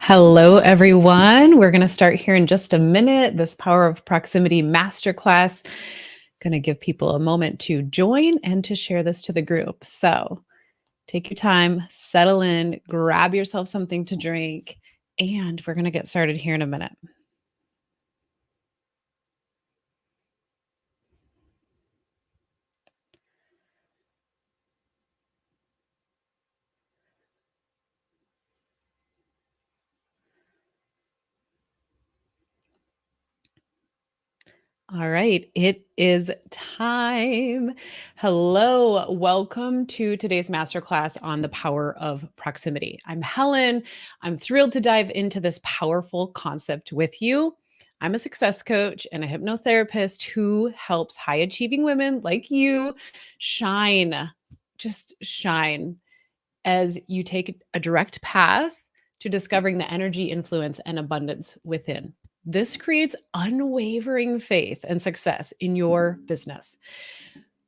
Hello, everyone. We're going to start here in just a minute. This Power of Proximity Masterclass. Going to give people a moment to join and to share this to the group. So take your time, settle in, grab yourself something to drink, and we're going to get started here in a minute. All right, it is time. Hello, welcome to today's masterclass on the power of proximity. I'm Helen. I'm thrilled to dive into this powerful concept with you. I'm a success coach and a hypnotherapist who helps high achieving women like you shine, just shine as you take a direct path to discovering the energy, influence, and abundance within. This creates unwavering faith and success in your business.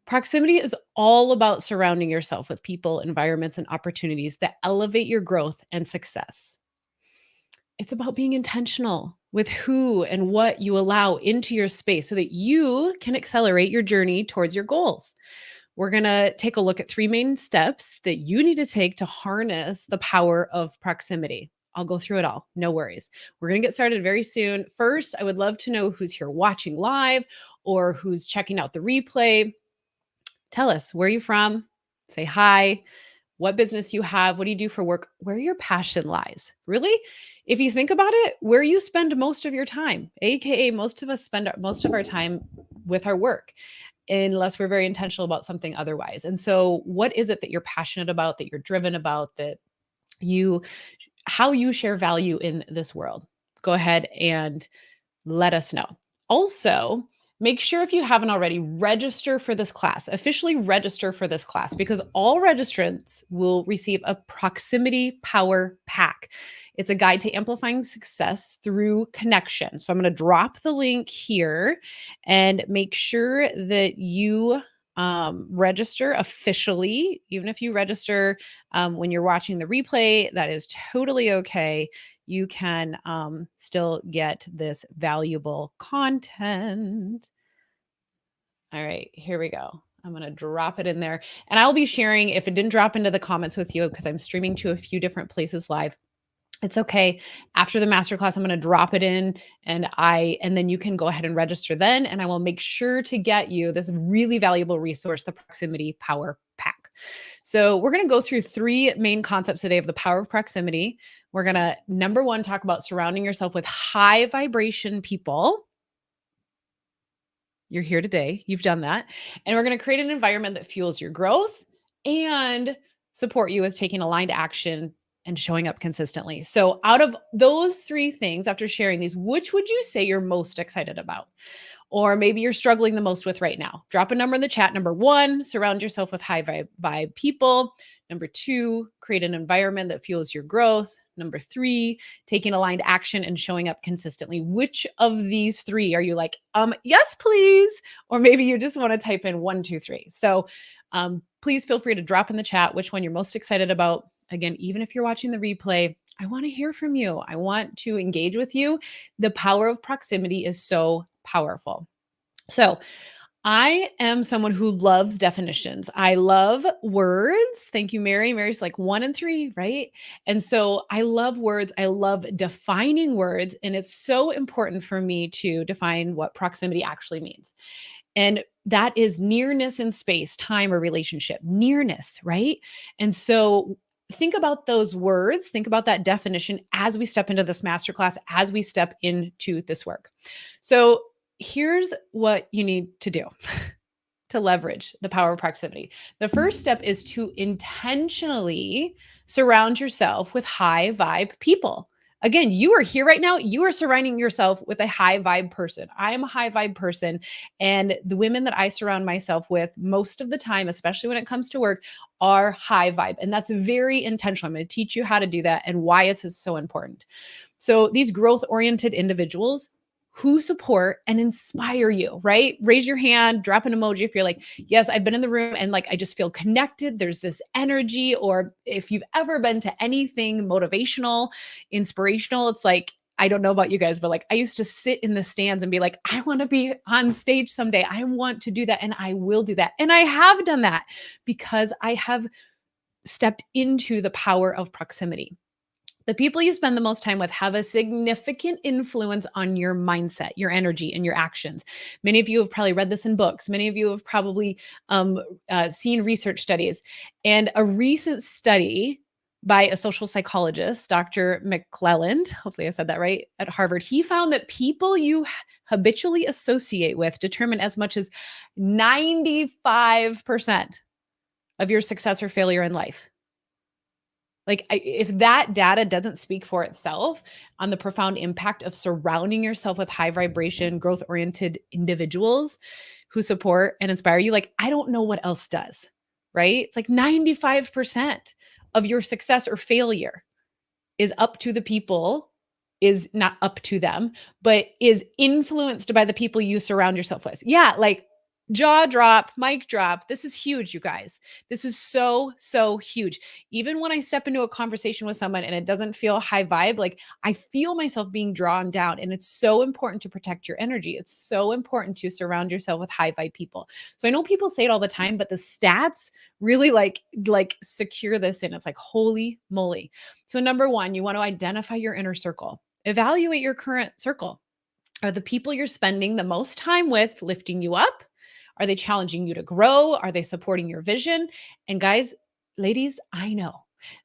Proximity is all about surrounding yourself with people, environments, and opportunities that elevate your growth and success. It's about being intentional with who and what you allow into your space so that you can accelerate your journey towards your goals. We're going to take a look at three main steps that you need to take to harness the power of proximity. I'll go through it all. No worries. We're going to get started very soon. First, I would love to know who's here watching live or who's checking out the replay. Tell us, where are you from? Say hi, what business you have, what do you do for work, where your passion lies. Really, if you think about it, where you spend most of your time, aka most of us spend most of our time with our work, unless we're very intentional about something otherwise. And so what is it that you're passionate about, that you're driven about, that you how you share value in this world? Go ahead and let us know. Also, make sure, if you haven't already, register for this class. Officially register for this class, because all registrants will receive a Proximity Power Pack. It's a guide to amplifying success through connection. So I'm going to drop the link here and make sure that you register officially. Even if you register when you're watching the replay, that is totally okay. You can still get this valuable content. All right, here we go. I'm going to drop it in there. And I'll be sharing, if it didn't drop into the comments with you, because I'm streaming to a few different places live, it's okay. After the masterclass, I'm going to drop it in and then you can go ahead and register then. And I will make sure to get you this really valuable resource, the Proximity Power Pack. So we're going to go through three main concepts today of the power of proximity. We're going to, number one, talk about surrounding yourself with high vibration people. You're here today. You've done that. And we're going to create an environment that fuels your growth and support you with taking aligned action and showing up consistently. So out of those three things, after sharing these, which would you say you're most excited about? Or maybe you're struggling the most with right now? Drop a number in the chat. Number one, surround yourself with high vibe people. Number two, create an environment that fuels your growth. Number three, taking aligned action and showing up consistently. Which of these three are you like, yes, please? Or maybe you just want to type in 1, 2, 3. So please feel free to drop in the chat which one you're most excited about. Again, even if you're watching the replay, I want to hear from you. I want to engage with you. The power of proximity is so powerful. So I am someone who loves definitions. I love words. Thank you, Mary. Mary's like 1 and 3, right? And so I love words. I love defining words. And it's so important for me to define what proximity actually means. And that is nearness in space, time, or relationship. Nearness, right? And so think about those words, think about that definition as we step into this masterclass, as we step into this work. So here's what you need to do to leverage the power of proximity. The first step is to intentionally surround yourself with high vibe people. Again, you are here right now. You are surrounding yourself with a high vibe person. I am a high vibe person. And the women that I surround myself with most of the time, especially when it comes to work, are high vibe. And that's very intentional. I'm going to teach you how to do that and why it's so important. So these growth oriented individuals, who support and inspire you, right? Raise your hand, drop an emoji if you're like, yes, I've been in the room and like I just feel connected. There's this energy. Or if you've ever been to anything motivational, inspirational, it's like, I don't know about you guys, but like I used to sit in the stands and be like, I want to be on stage someday. I want to do that and I will do that. And I have done that because I have stepped into the power of proximity. The people you spend the most time with have a significant influence on your mindset, your energy, and your actions. Many of you have probably read this in books. Many of you have probably seen research studies. And a recent study by a social psychologist, Dr. McClelland, hopefully I said that right, at Harvard, he found that people you habitually associate with determine as much as 95% of your success or failure in life. Like, if that data doesn't speak for itself on the profound impact of surrounding yourself with high vibration, growth oriented individuals who support and inspire you, like, I don't know what else does, right? It's like 95% of your success or failure is up to the people, is not up to them, but is influenced by the people you surround yourself with. Yeah, like jaw drop, mic drop. This is huge, you guys. This is so, so huge. Even when I step into a conversation with someone and it doesn't feel high vibe, like I feel myself being drawn down. And it's so important to protect your energy. It's so important to surround yourself with high vibe people. So I know people say it all the time, but the stats really like secure this in. It's like, holy moly. So number one, you want to identify your inner circle. Evaluate your current circle. Are the people you're spending the most time with lifting you up? Are they challenging you to grow? Are they supporting your vision? And guys, ladies, I know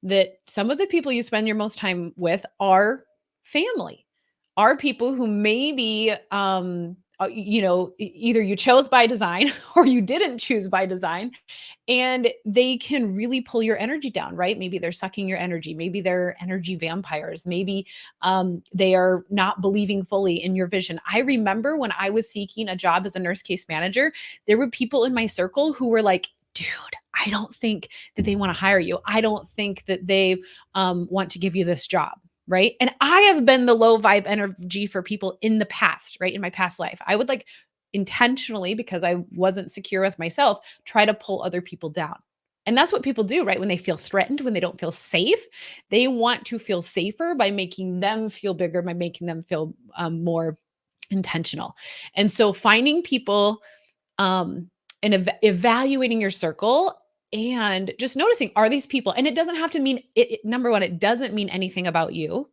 that some of the people you spend your most time with are family, are people who maybe, either you chose by design or you didn't choose by design, and they can really pull your energy down, right? Maybe they're sucking your energy. Maybe they're energy vampires. Maybe they are not believing fully in your vision. I remember when I was seeking a job as a nurse case manager, there were people in my circle who were like, dude, I don't think that they want to hire you. I don't think that they want to give you this job. Right. And I have been the low vibe energy for people in the past, right? In my past life, I would like intentionally, because I wasn't secure with myself, try to pull other people down. And that's what people do, right? When they feel threatened, when they don't feel safe, they want to feel safer by making them feel bigger, by making them feel more intentional. And so finding people and evaluating your circle and just noticing, are these people, and it doesn't have to mean number one, it doesn't mean anything about you.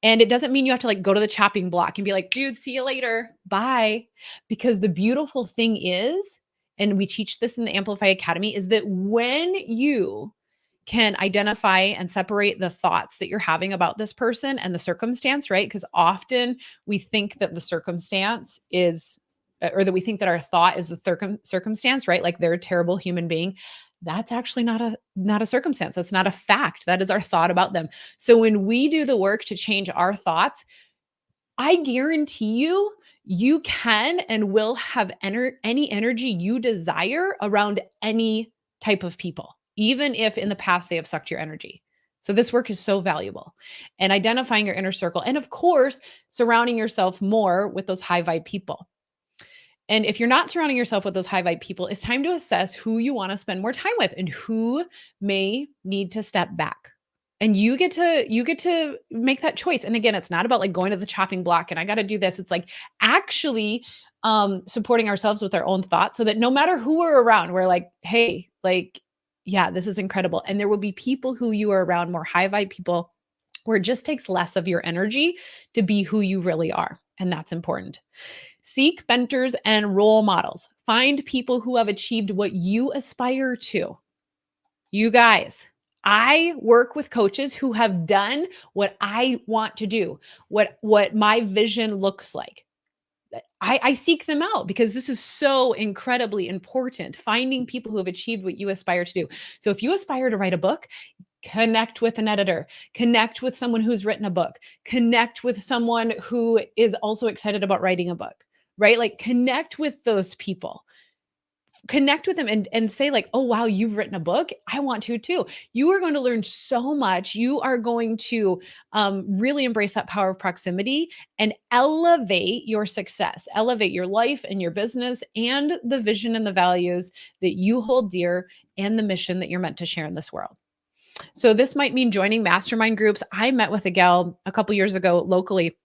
And it doesn't mean you have to like go to the chopping block and be like, dude, see you later. Bye. Because the beautiful thing is, and we teach this in the Amplify Academy, is that when you can identify and separate the thoughts that you're having about this person and the circumstance, right? Because often we think that the circumstance is, or that we think that our thought is the circumstance, right? Like they're a terrible human being. That's actually not a circumstance. That's not a fact. That is our thought about them. So when we do the work to change our thoughts, I guarantee you, you can and will have any energy you desire around any type of people, even if in the past they have sucked your energy. So this work is so valuable. And identifying your inner circle, and of course, surrounding yourself more with those high vibe people. And if you're not surrounding yourself with those high vibe people, it's time to assess who you want to spend more time with and who may need to step back. And you get to make that choice. And again, it's not about like going to the chopping block and I got to do this. It's like actually supporting ourselves with our own thoughts so that no matter who we're around, we're like, hey, like, yeah, this is incredible. And there will be people who you are around, more high vibe people, where it just takes less of your energy to be who you really are. And that's important. Seek mentors and role models. Find people who have achieved what you aspire to. You guys, I work with coaches who have done what I want to do, what my vision looks like. I seek them out because this is so incredibly important. Finding people who have achieved what you aspire to do. So if you aspire to write a book, connect with an editor, connect with someone who's written a book, connect with someone who is also excited about writing a book, right? Like connect with those people. connect with them and say like, "Oh wow, you've written a book. I want to too." You are going to learn so much. You are going to really embrace that power of proximity and elevate your success, elevate your life and your business and the vision and the values that you hold dear and the mission that you're meant to share in this world. So this might mean joining mastermind groups. I met with a gal a couple years ago locally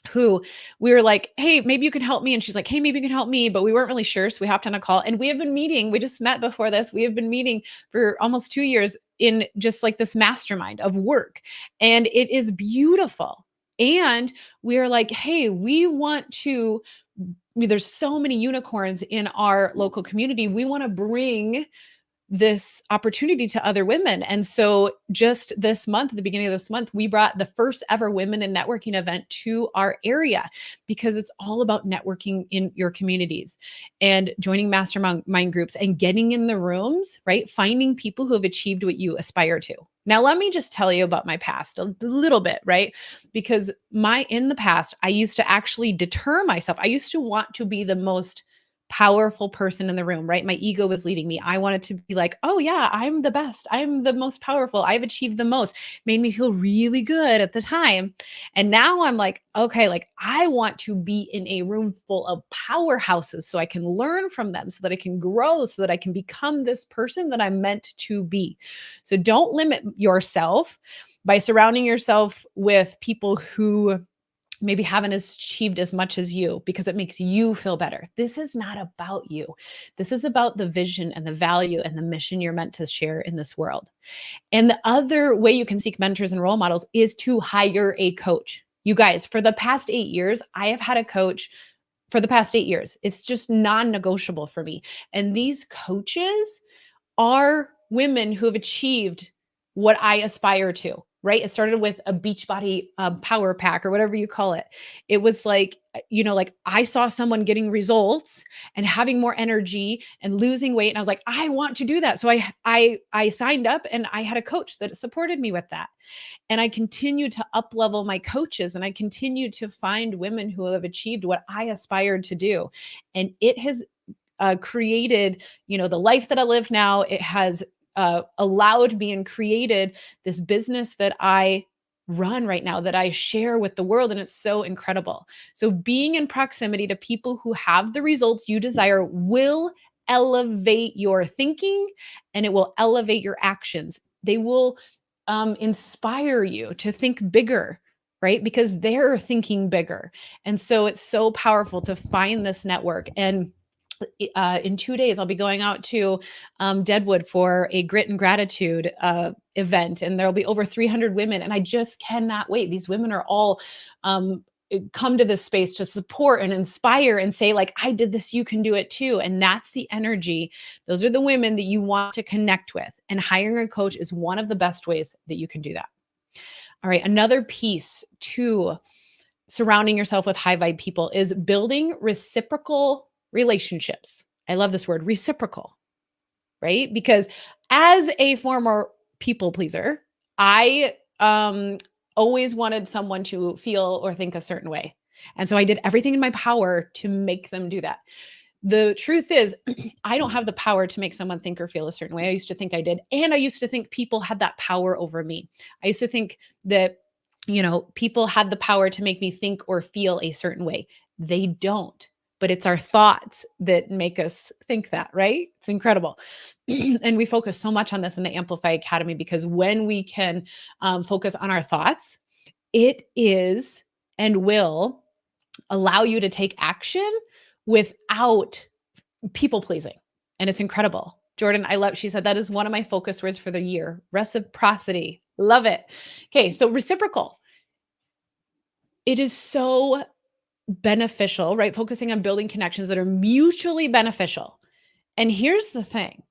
who we were like, "Hey, maybe you can help me." And she's like, "Hey, maybe you can help me." But we weren't really sure. So we hopped on a call and we have been meeting. We just met before this. We have been meeting for almost 2 years in just like this mastermind of work. And it is beautiful. And we are like, "Hey, we want to, there's so many unicorns in our local community. We want to bring this opportunity to other women." And so just this month, at the beginning of this month, we brought the first ever women in networking event to our area because it's all about networking in your communities and joining mastermind groups and getting in the rooms, right? Finding people who have achieved what you aspire to. Now, let me just tell you about my past a little bit, right? Because in the past, I used to actually deter myself. I used to want to be the most powerful person in the room, right? My ego was leading me. I wanted to be like, "Oh yeah, I'm the best. I'm the most powerful. I've achieved the most." Made me feel really good at the time. And now I'm like, okay, like I want to be in a room full of powerhouses so I can learn from them, so that I can grow, so that I can become this person that I'm meant to be. So don't limit yourself by surrounding yourself with people who maybe haven't achieved as much as you because it makes you feel better. This is not about you. This is about the vision and the value and the mission you're meant to share in this world. And the other way you can seek mentors and role models is to hire a coach. You guys, for the past 8 years, I have had a coach for the past 8 years. It's just non negotiable for me. And these coaches are women who have achieved what I aspire to, right? It started with a Beachbody power pack or whatever you call it. It was like, like I saw someone getting results and having more energy and losing weight, and I was like, I want to do that. So I signed up and I had a coach that supported me with that. And I continue to up level my coaches and I continue to find women who have achieved what I aspired to do. And it has created, the life that I live now. It has allowed me and created this business that I run right now that I share with the world. And it's so incredible. So being in proximity to people who have the results you desire will elevate your thinking and it will elevate your actions. They will inspire you to think bigger, right? Because they're thinking bigger. And so it's so powerful to find this network. And in 2 days, I'll be going out to Deadwood for a grit and gratitude event, and there'll be over 300 women. And I just cannot wait. These women are all come to this space to support and inspire and say, like, I did this, you can do it too. And that's the energy. Those are the women that you want to connect with. And hiring a coach is one of the best ways that you can do that. All right. Another piece to surrounding yourself with high vibe people is building reciprocal relationships. I love this word, reciprocal, right? Because as a former people pleaser, I always wanted someone to feel or think a certain way. And so I did everything in my power to make them do that. The truth is, I don't have the power to make someone think or feel a certain way. I used to think I did. And I used to think people had that power over me. I used to think that people had the power to make me think or feel a certain way. They don't, but it's our thoughts that make us think that, right? It's incredible. And we focus so much on this in the Amplify Academy because when we can focus on our thoughts, it is and will allow you to take action without people pleasing. And it's incredible. Jordan, she said, that is one of my focus words for the year. Reciprocity. Love it. Okay. So reciprocal. It is so beneficial, right? Focusing on building connections that are mutually beneficial. And here's the thing.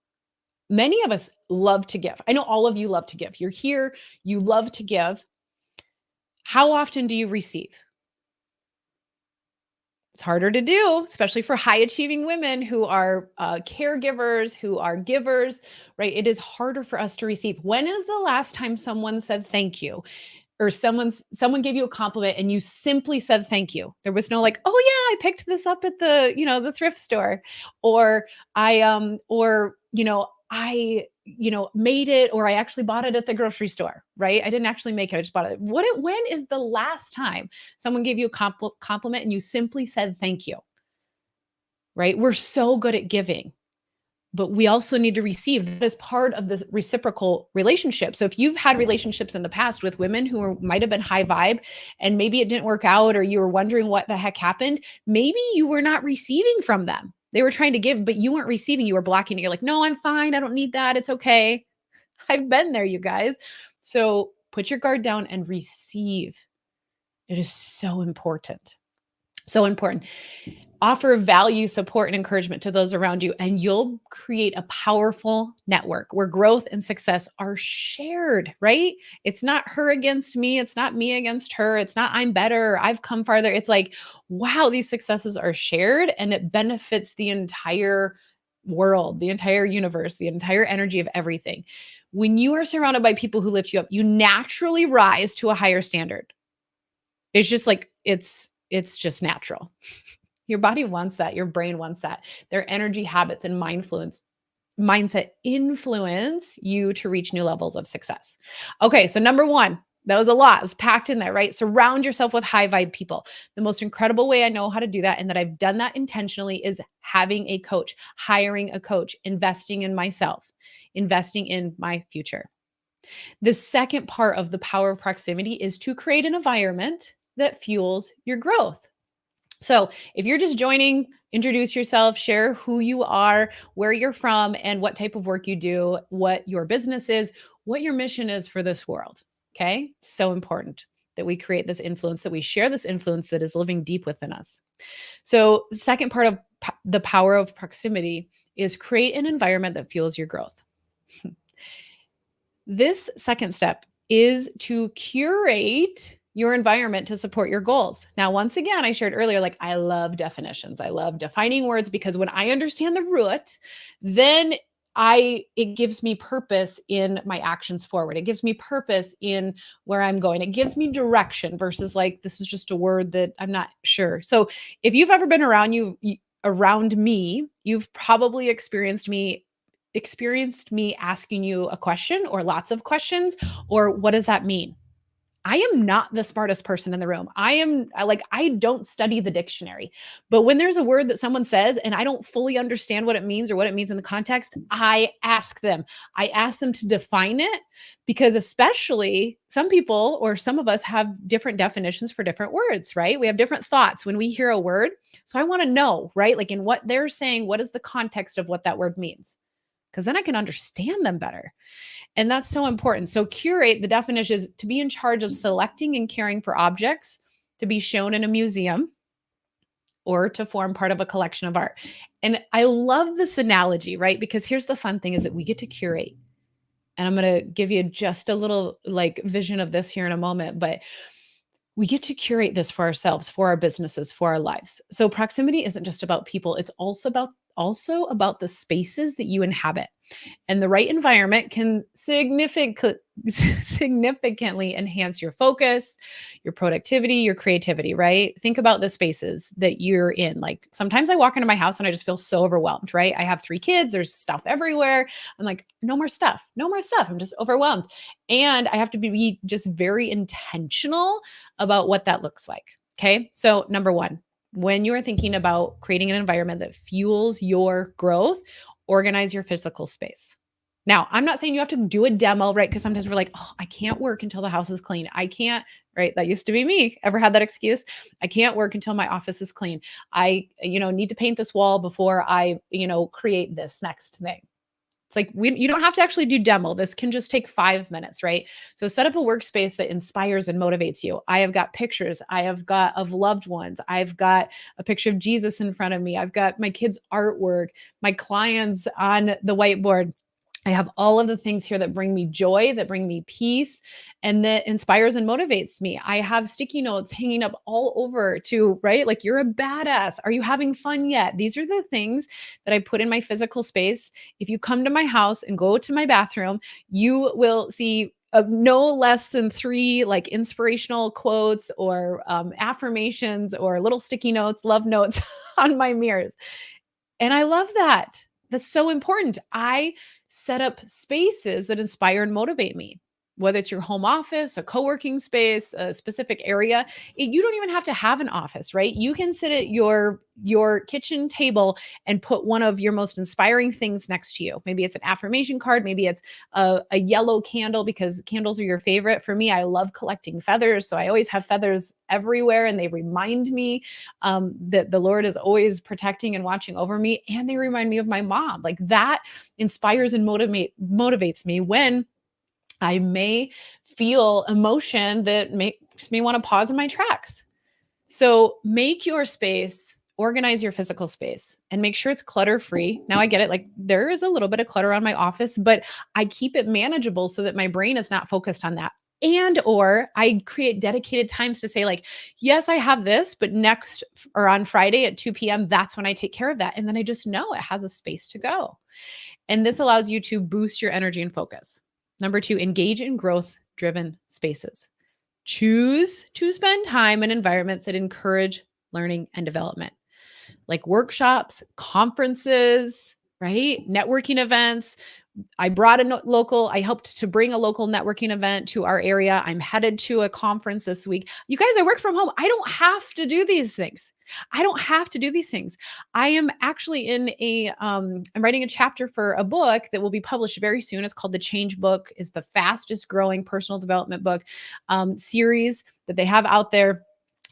Many of us love to give. I know all of you love to give. You're here. You love to give. How often do you receive? It's harder to do, especially for high achieving women who are caregivers, who are givers, right? It is harder for us to receive. When is the last time someone said thank you? or someone gave you a compliment and you simply said thank you. There was no like, "Oh yeah, I picked this up at the thrift store," or I made it, or I actually bought it at the grocery store, right? I didn't actually make it, I just bought it. When is the last time someone gave you a compliment and you simply said thank you, right? We're so good at giving, but we also need to receive. That is part of this reciprocal relationship. So if you've had relationships in the past with women who might have been high vibe and maybe it didn't work out, or you were wondering what the heck happened, maybe you were not receiving from them. They were trying to give, but you weren't receiving. You were blocking it. You're like, no, I'm fine. I don't need that. It's okay. I've been there, you guys. So put your guard down and receive. It is so important. So important. Offer value, support, and encouragement to those around you, and you'll create a powerful network where growth and success are shared, right? It's not her against me. It's not me against her. It's not I'm better. I've come farther. It's like, wow, these successes are shared and it benefits the entire world, the entire universe, the entire energy of everything. When you are surrounded by people who lift you up, you naturally rise to a higher standard. It's just like, it's just natural. Your body wants that. Your brain wants that. Their energy, habits, and mindset influence you to reach new levels of success. Okay, so number one, that was a lot. It's packed in there, right? Surround yourself with high vibe people. The most incredible way I know how to do that, and that I've done that intentionally, is having a coach, hiring a coach, investing in myself, investing in my future. The second part of the power of proximity is to create an environment that fuels your growth. So, if you're just joining, introduce yourself, share who you are, where you're from, and what type of work you do, what your business is, what your mission is for this world. Okay. So important that we create this influence, that we share this influence that is living deep within us. So, the second part of the power of proximity is create an environment that fuels your growth. This second step is to curate your environment to support your goals. Now, once again, I shared earlier, like I love definitions. I love defining words because when I understand the root, then it gives me purpose in my actions forward. It gives me purpose in where I'm going. It gives me direction versus like this is just a word that I'm not sure. So, if you've ever been around me, you've probably experienced me asking you a question or lots of questions, or what does that mean? I am not the smartest person in the room. I don't study the dictionary. But when there's a word that someone says and I don't fully understand what it means or what it means in the context, I ask them. I ask them to define it, because especially some people or some of us have different definitions for different words, right? We have different thoughts when we hear a word. So I want to know, right? Like in what they're saying, what is the context of what that word means? Because then I can understand them better. And that's so important. So, curate, the definition is to be in charge of selecting and caring for objects to be shown in a museum or to form part of a collection of art. And I love this analogy, right? Because here's the fun thing is that we get to curate. And I'm going to give you just a little like vision of this here in a moment, but we get to curate this for ourselves, for our businesses, for our lives. So proximity isn't just about people, it's also about the spaces that you inhabit. And the right environment can significantly enhance your focus, your productivity, your creativity, right? Think about the spaces that you're in. Like sometimes I walk into my house and I just feel so overwhelmed, right? I have 3 kids, there's stuff everywhere. I'm like, no more stuff, no more stuff. I'm just overwhelmed. And I have to be just very intentional about what that looks like. Okay. So, number one, when you're thinking about creating an environment that fuels your growth, organize your physical space. Now, I'm not saying you have to do a demo, right? Because sometimes we're like, oh, I can't work until the house is clean. I can't, right? That used to be me. Ever had that excuse? I can't work until my office is clean. I need to paint this wall before I create this next thing. It's like you don't have to actually do demo. This can just take 5 minutes, right? So set up a workspace that inspires and motivates you. I have got pictures. I have got of loved ones. I've got a picture of Jesus in front of me. I've got my kids' artwork, my clients on the whiteboard. I have all of the things here that bring me joy, that bring me peace, and that inspires and motivates me. I have sticky notes hanging up all over to, right? Like, you're a badass. Are you having fun yet? These are the things that I put in my physical space. If you come to my house and go to my bathroom, you will see no less than 3 like inspirational quotes or affirmations or little sticky notes, love notes on my mirrors. And I love that. That's so important. I set up spaces that inspire and motivate me. Whether it's your home office, a co-working space, a specific area, you don't even have to have an office, right? You can sit at your kitchen table and put one of your most inspiring things next to you. Maybe it's an affirmation card, maybe it's a yellow candle because candles are your favorite. For me, I love collecting feathers, so I always have feathers everywhere, and they remind me that the Lord is always protecting and watching over me. And they remind me of my mom. Like that inspires and motivates me when I may feel emotion that makes me want to pause in my tracks. So make your space, organize your physical space, and make sure it's clutter free. Now I get it. Like there is a little bit of clutter on my office, but I keep it manageable so that my brain is not focused on that. And or I create dedicated times to say like, yes, I have this, but next or on Friday at 2 p.m., that's when I take care of that. And then I just know it has a space to go. And this allows you to boost your energy and focus. Number 2, engage in growth driven spaces. Choose to spend time in environments that encourage learning and development, like workshops, conferences, right? Networking events. I brought I helped to bring a local networking event to our area. I'm headed to a conference this week. You guys, I work from home. I don't have to do these things. I don't have to do these things. I am actually I'm writing a chapter for a book that will be published very soon. It's called The Change Book. It's the fastest growing personal development book series that they have out there.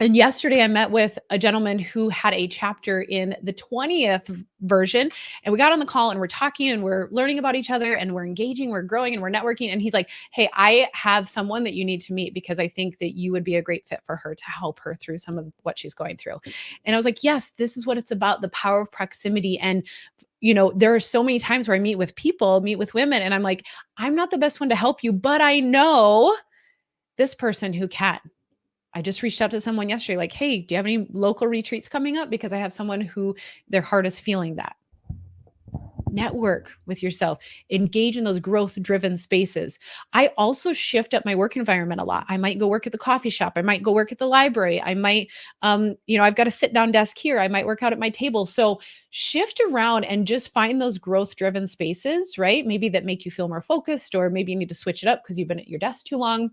And yesterday I met with a gentleman who had a chapter in the 20th version, and we got on the call and we're talking and we're learning about each other and we're engaging, we're growing and we're networking. And he's like, hey, I have someone that you need to meet because I think that you would be a great fit for her to help her through some of what she's going through. And I was like, yes, this is what it's about, the power of proximity. And there are so many times where I meet with women, and I'm like, I'm not the best one to help you, but I know this person who can. I just reached out to someone yesterday, like, hey, do you have any local retreats coming up? Because I have someone who their heart is feeling that. Network with yourself, engage in those growth-driven spaces. I also shift up my work environment a lot. I might go work at the coffee shop. I might go work at the library. I might, I've got a sit-down desk here. I might work out at my table. So shift around and just find those growth-driven spaces, right? Maybe that make you feel more focused, or maybe you need to switch it up because you've been at your desk too long.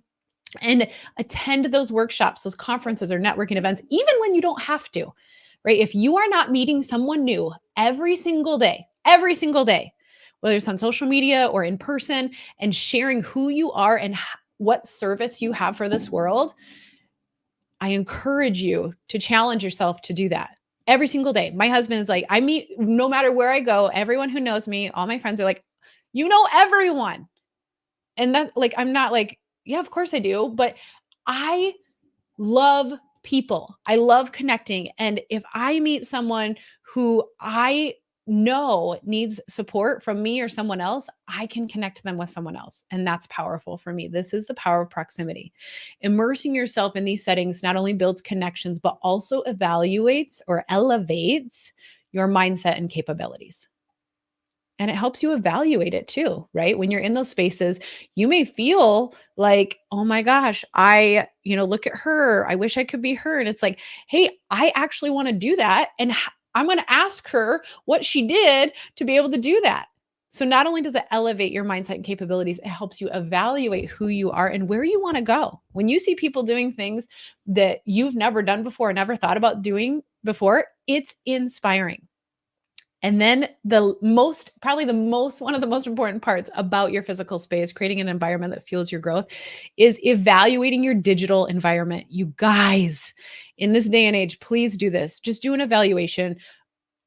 And attend those workshops, those conferences or networking events, even when you don't have to, right? If you are not meeting someone new every single day, whether it's on social media or in person, and sharing who you are and what service you have for this world, I encourage you to challenge yourself to do that every single day. My husband is like, I meet no matter where I go, everyone who knows me, all my friends are like, you know everyone. And that, like, I'm not like, yeah, of course I do. But I love people. I love connecting. And if I meet someone who I know needs support from me or someone else, I can connect them with someone else. And that's powerful for me. This is the power of proximity. Immersing yourself in these settings not only builds connections, but also evaluates or elevates your mindset and capabilities. And it helps you evaluate it too, right? When you're in those spaces, you may feel like, oh my gosh, look at her. I wish I could be her. And it's like, hey, I actually want to do that. And I'm going to ask her what she did to be able to do that. So not only does it elevate your mindset and capabilities, it helps you evaluate who you are and where you want to go. When you see people doing things that you've never done before, never thought about doing before, it's inspiring. And then one of the most important parts about your physical space, creating an environment that fuels your growth, is evaluating your digital environment. You guys, in this day and age, please do this. Just do an evaluation.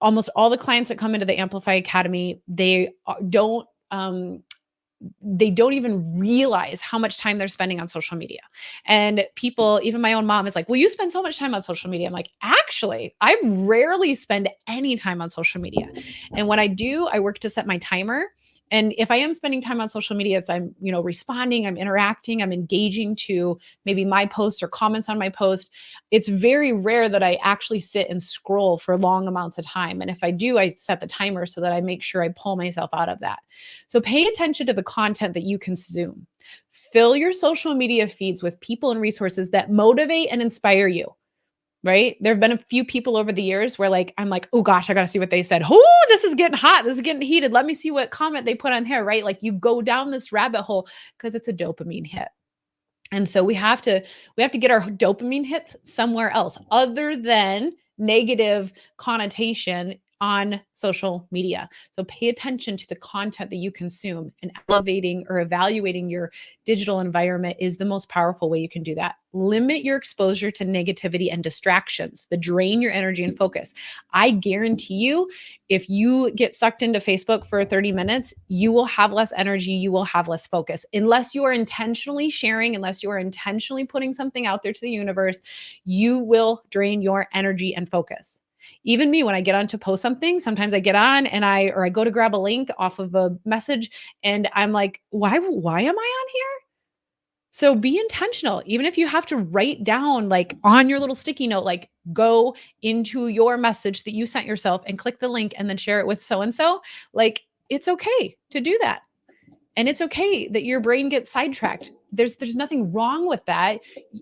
Almost all the clients that come into the Amplify Academy, they don't even realize how much time they're spending on social media. And people, even my own mom is like, well, you spend so much time on social media. I'm like, actually, I rarely spend any time on social media. And when I do, I work to set my timer. And if I am spending time on social media, it's I'm, responding, I'm interacting, I'm engaging to maybe my posts or comments on my post. It's very rare that I actually sit and scroll for long amounts of time. And if I do, I set the timer so that I make sure I pull myself out of that. So pay attention to the content that you consume. Fill your social media feeds with people and resources that motivate and inspire you, right? There have been a few people over the years where I'm like, oh gosh, I got to see what they said. Oh, this is getting hot. This is getting heated. Let me see what comment they put on here, right? Like you go down this rabbit hole because it's a dopamine hit. And so we have to get our dopamine hits somewhere else other than negative connotation on social media. So pay attention to the content that you consume, and elevating or evaluating your digital environment is the most powerful way you can do that. Limit your exposure to negativity and distractions that drain your energy and focus. I guarantee you, if you get sucked into Facebook for 30 minutes, you will have less energy, you will have less focus. Unless you are intentionally sharing, unless you are intentionally putting something out there to the universe, you will drain your energy and focus. Even me, when I get on to post something, sometimes I get on and I go to grab a link off of a message and I'm like, why am I on here? So be intentional. Even if you have to write down on your little sticky note, go into your message that you sent yourself and click the link and then share it with so-and-so. It's okay to do that. And it's okay that your brain gets sidetracked. There's nothing wrong with that.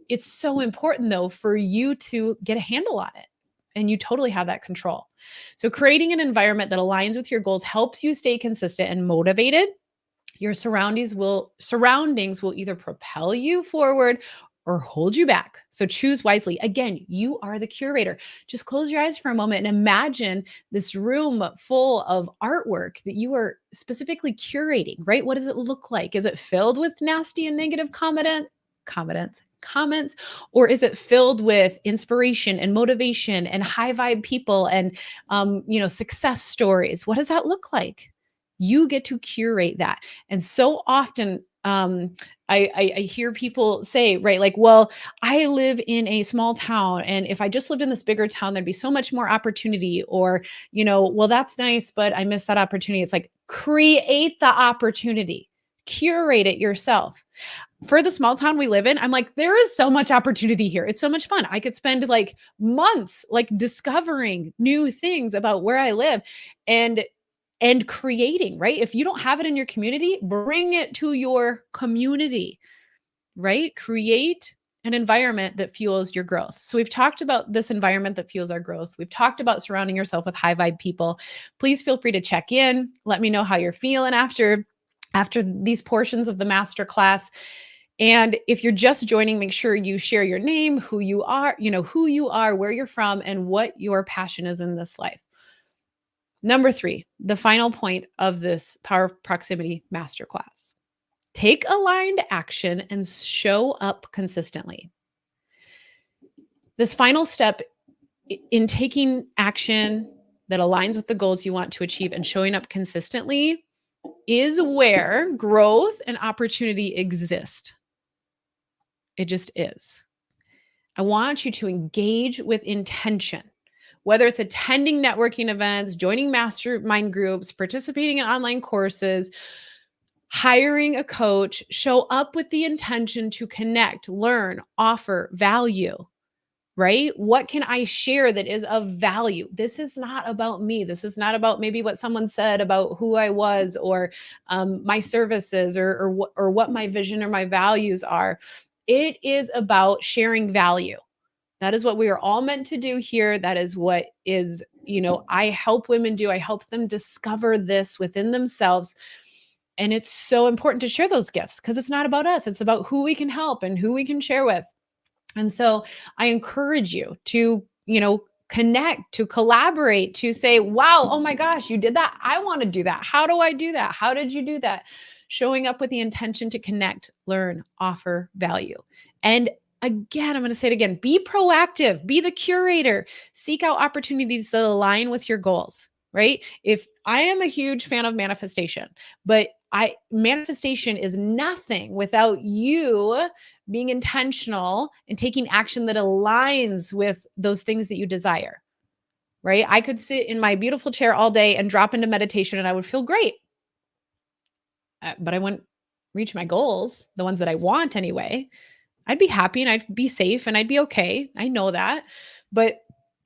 It's so important though for you to get a handle on it. And you totally have that control. So creating an environment that aligns with your goals helps you stay consistent and motivated. Your surroundings will either propel you forward or hold you back. So choose wisely. Again, you are the curator. Just close your eyes for a moment and imagine this room full of artwork that you are specifically curating, right? What does it look like? Is it filled with nasty and negative comments, or is it filled with inspiration and motivation and high vibe people and success stories? What does that look like? You get to curate that. And so often I hear people say, right, well, I live in a small town, and if I just lived in this bigger town, there'd be so much more opportunity. Or, well, that's nice, but I missed that opportunity. It's like, create the opportunity, curate it yourself. For the small town we live in, I'm like, there is so much opportunity here. It's so much fun. I could spend months discovering new things about where I live and creating, right? If you don't have it in your community, bring it to your community, right? Create an environment that fuels your growth. So we've talked about this environment that fuels our growth. We've talked about surrounding yourself with high vibe people. Please feel free to check in. Let me know how you're feeling after these portions of the masterclass. And if you're just joining, make sure you share your name, who you are, where you're from, and what your passion is in this life. Number 3, the final point of this Power of Proximity masterclass. Take aligned action and show up consistently. This final step in taking action that aligns with the goals you want to achieve and showing up consistently is where growth and opportunity exist. It just is. I want you to engage with intention. Whether it's attending networking events, joining mastermind groups, participating in online courses, hiring a coach, show up with the intention to connect, learn, offer value, right? What can I share that is of value? This is not about me. This is not about maybe what someone said about who I was or my services or what my vision or my values are. It is about sharing value. That is what we are all meant to do here. That is what is, I help women do. I help them discover this within themselves. And it's so important to share those gifts because it's not about us. It's about who we can help and who we can share with. And so I encourage you to, connect, to collaborate, to say, wow, oh my gosh, you did that. I want to do that. How do I do that? How did you do that? Showing up with the intention to connect, learn, offer value. And again, I'm going to say it again, be proactive, be the curator, seek out opportunities that align with your goals, right? If I am a huge fan of manifestation, but manifestation is nothing without you being intentional and taking action that aligns with those things that you desire, right? I could sit in my beautiful chair all day and drop into meditation and I would feel great. but I wouldn't reach my goals, the ones that I want anyway. I'd be happy and I'd be safe and I'd be okay. I know that. But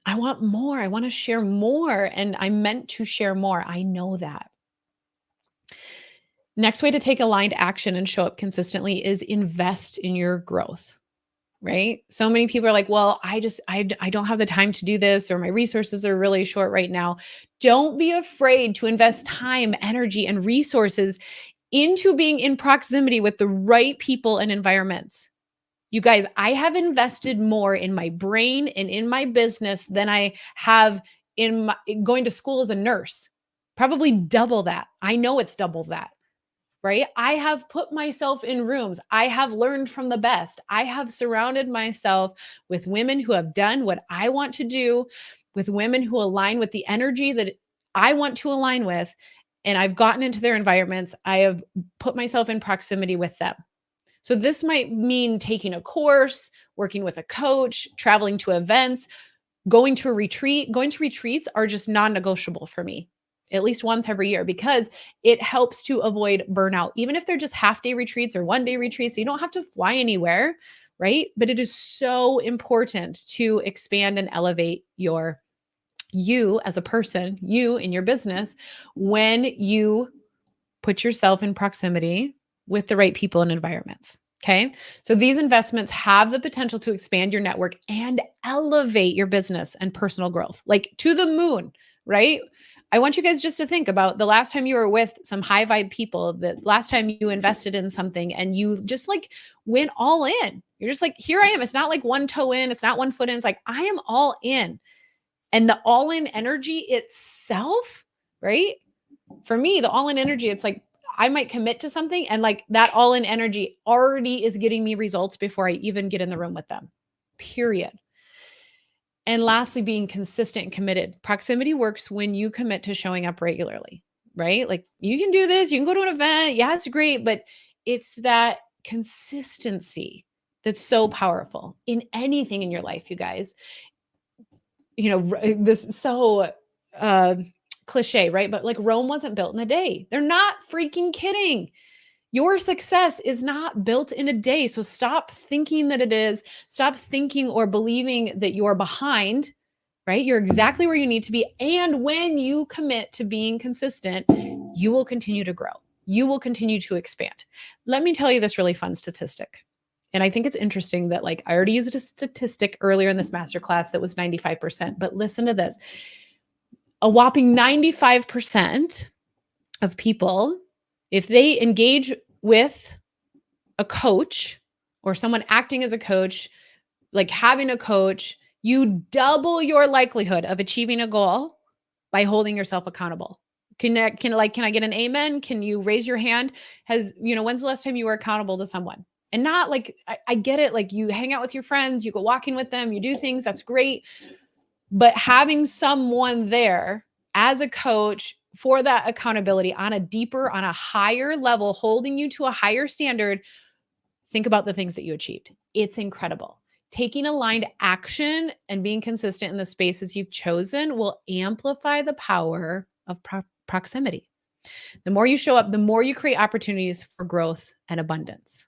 I want more. I want to share more. And I'm meant to share more. I know that. Next way to take aligned action and show up consistently is invest in your growth, right? So many people are like, well, I don't have the time to do this, or my resources are really short right now. Don't be afraid to invest time, energy, and resources into being in proximity with the right people and environments. You guys, I have invested more in my brain and in my business than I have in going to school as a nurse. Probably double that. I know it's double that, right? I have put myself in rooms. I have learned from the best. I have surrounded myself with women who have done what I want to do, with women who align with the energy that I want to align with. And I've gotten into their environments. I have put myself in proximity with them. So this might mean taking a course, working with a coach, traveling to events, going to a retreat. Going to retreats are just non-negotiable for me, at least once every year, because it helps to avoid burnout. Even if they're just half-day retreats or one-day retreats, you don't have to fly anywhere, right? But it is so important to expand and elevate you as a person, you in your business, when you put yourself in proximity with the right people and environments. Okay. So these investments have the potential to expand your network and elevate your business and personal growth, like to the moon, right? I want you guys just to think about the last time you were with some high vibe people, the last time you invested in something and you just like went all in. You're just like, here I am. It's not like one toe in, it's not one foot in. It's like, I am all in. And the all in energy itself, right? For me, the all in energy, it's like I might commit to something and like that all in energy already is getting me results before I even get in the room with them, period. And lastly, being consistent and committed. Proximity works when you commit to showing up regularly, right? Like you can do this, you can go to an event. Yeah, it's great, but it's that consistency that's so powerful in anything in your life, you guys. You know, this is so cliche, right? But like Rome wasn't built in a day. They're not freaking kidding. Your success is not built in a day. So stop thinking that it is. Stop thinking or believing that you're behind, right? You're exactly where you need to be. And when you commit to being consistent, you will continue to grow. You will continue to expand. Let me tell you this really fun statistic. And I think it's interesting that like I already used a statistic earlier in this masterclass that was 95%, but listen to this. A whopping 95% of people, if they engage with a coach or someone acting as a coach, like having a coach, you double your likelihood of achieving a goal by holding yourself accountable. Can I get an amen? Can you raise your hand? When's the last time you were accountable to someone? And not like, I get it. Like you hang out with your friends, you go walking with them, you do things, that's great. But having someone there as a coach for that accountability on a higher level, holding you to a higher standard, think about the things that you achieved. It's incredible. Taking aligned action and being consistent in the spaces you've chosen will amplify the power of proximity. The more you show up, the more you create opportunities for growth and abundance.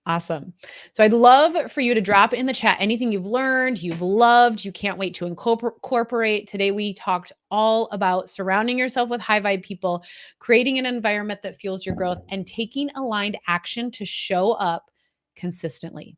Awesome. So I'd love for you to drop in the chat anything you've learned, you've loved, you can't wait to incorporate. Today, we talked all about surrounding yourself with high vibe people, creating an environment that fuels your growth, and taking aligned action to show up consistently.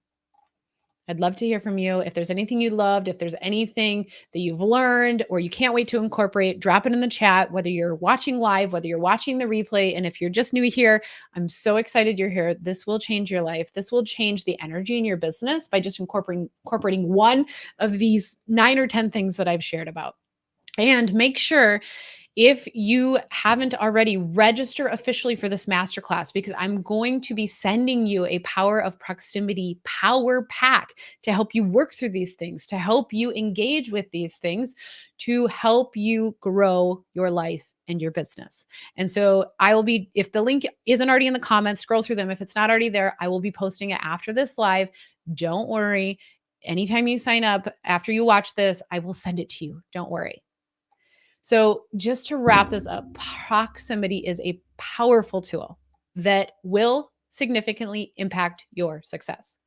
I'd love to hear from you. If there's anything you loved, if there's anything that you've learned or you can't wait to incorporate, drop it in the chat, whether you're watching live, whether you're watching the replay. And if you're just new here, I'm so excited you're here. This will change your life. This will change the energy in your business by just incorporating one of these 9 or 10 things that I've shared about. And make sure, if you haven't already, register officially for this masterclass, because I'm going to be sending you a Power of Proximity power pack to help you work through these things, to help you engage with these things, to help you grow your life and your business. And so I will be, if the link isn't already in the comments, scroll through them. If it's not already there, I will be posting it after this live. Don't worry. Anytime you sign up after you watch this, I will send it to you. Don't worry. So just to wrap this up, proximity is a powerful tool. that will significantly impact your success.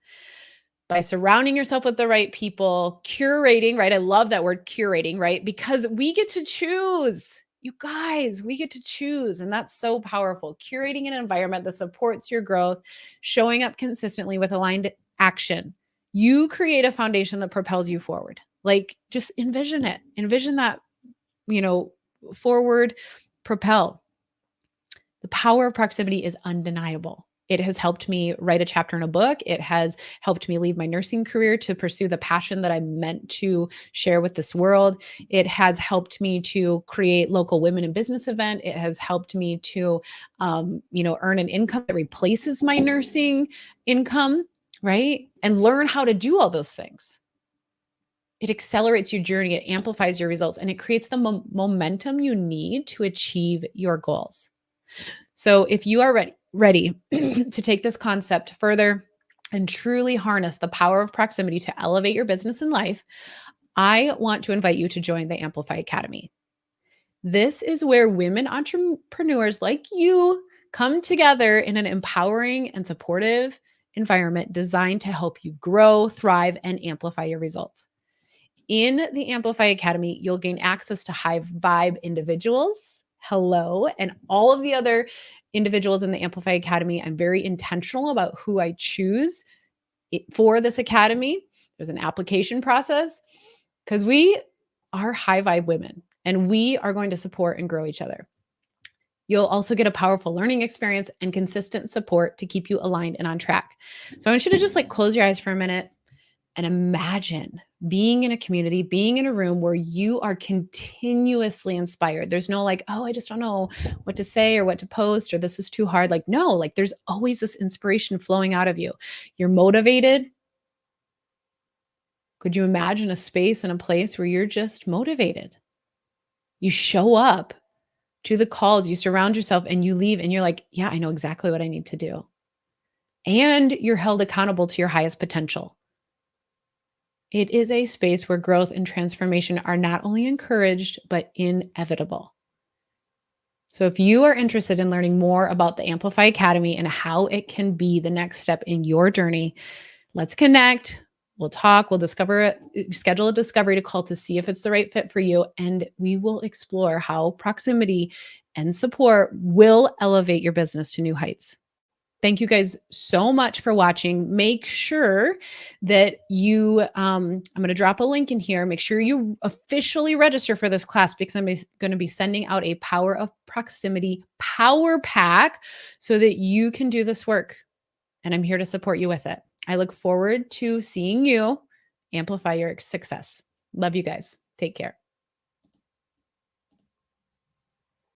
By surrounding yourself with the right people, curating, right? I love that word curating, right? Because we get to choose. You guys, we get to choose. And that's so powerful. Curating an environment that supports your growth, showing up consistently with aligned action. You create a foundation that propels you forward. Like just envision it. Envision that, you know, forward propel. The power of proximity is undeniable. It has helped me write a chapter in a book. It has helped me leave my nursing career to pursue the passion that I'm meant to share with this world. It has helped me to create local women in business event. It has helped me to, earn an income that replaces my nursing income, right? And learn how to do all those things. It accelerates your journey. It amplifies your results, and it creates the momentum you need to achieve your goals. So if you are ready to take this concept further and truly harness the power of proximity to elevate your business and life, I want to invite you to join the Amplify Academy. This is where women entrepreneurs like you come together in an empowering and supportive environment designed to help you grow, thrive, and amplify your results. In the Amplify Academy, you'll gain access to high vibe individuals, and all of the other individuals in the Amplify Academy. I'm very intentional about who I choose for this academy. There's an application process because we are high vibe women and we are going to support and grow each other. You'll also get a powerful learning experience and consistent support to keep you aligned and on track. So I want you to just close your eyes for a minute and imagine being in a community, being in a room where you are continuously inspired. There's no oh, I just don't know what to say or what to post, or this is too hard. No, there's always this inspiration flowing out of you. You're motivated. Could you imagine a space and a place where you're just motivated? You show up to the calls, you surround yourself, and you leave and you're like, yeah, I know exactly what I need to do. And you're held accountable to your highest potential. It is a space where growth and transformation are not only encouraged, but inevitable. So if you are interested in learning more about the Amplify Academy and how it can be the next step in your journey, let's connect. We'll talk, schedule a discovery call to see if it's the right fit for you. And we will explore how proximity and support will elevate your business to new heights. Thank you guys so much for watching. Make sure that you, I'm going to drop a link in here. Make sure you officially register for this class because I'm going to be sending out a Power of Proximity Power Pack so that you can do this work. And I'm here to support you with it. I look forward to seeing you amplify your success. Love you guys. Take care.